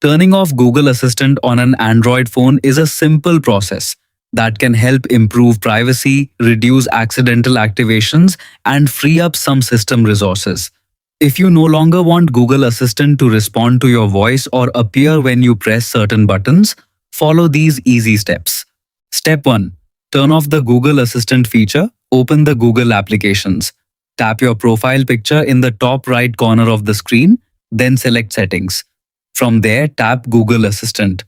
Turning off Google Assistant on an Android phone is a simple process that can help improve privacy, reduce accidental activations, and free up some system resources. If you no longer want Google Assistant to respond to your voice or appear when you press certain buttons, follow these easy steps. Step 1. Turn off the Google Assistant feature. Open the Google applications. Tap your profile picture in the top right corner of the screen, then select Settings. From there, tap Google Assistant.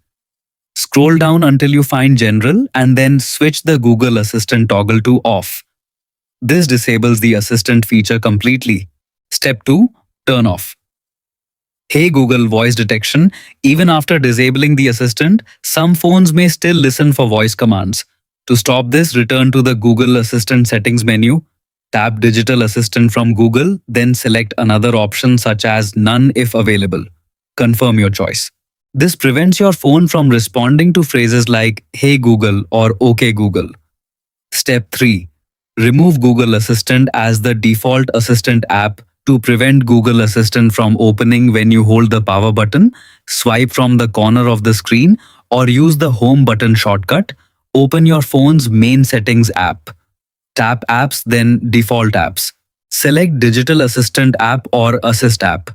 Scroll down until you find General and then switch the Google Assistant toggle to Off. This disables the Assistant feature completely. Step 2. Turn off. Hey Google voice detection. Even after disabling the assistant, some phones may still listen for voice commands. To stop this, return to the Google Assistant settings menu. Tap Digital Assistant from Google, then select another option such as None if available. Confirm your choice. This prevents your phone from responding to phrases like Hey Google or OK Google. Step 3. Remove Google Assistant as the default Assistant app. To prevent Google Assistant from opening when you hold the power button, swipe from the corner of the screen or use the home button shortcut. Open your phone's main settings app. Tap Apps, then Default Apps. Select Digital Assistant app or Assist app.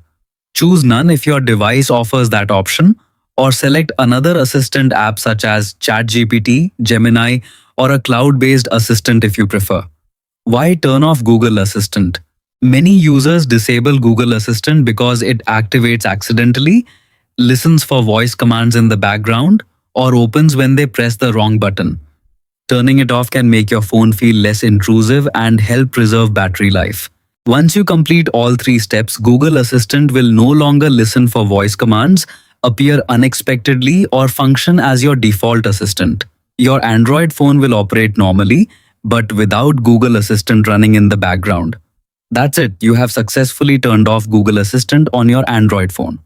Choose None if your device offers that option, or select another assistant app such as ChatGPT, Gemini, or a cloud-based assistant if you prefer. Why turn off Google Assistant? Many users disable Google Assistant because it activates accidentally, listens for voice commands in the background, or opens when they press the wrong button. Turning it off can make your phone feel less intrusive and help preserve battery life. Once you complete all 3 steps, Google Assistant will no longer listen for voice commands, appear unexpectedly, or function as your default assistant. Your Android phone will operate normally, but without Google Assistant running in the background. That's it, you have successfully turned off Google Assistant on your Android phone.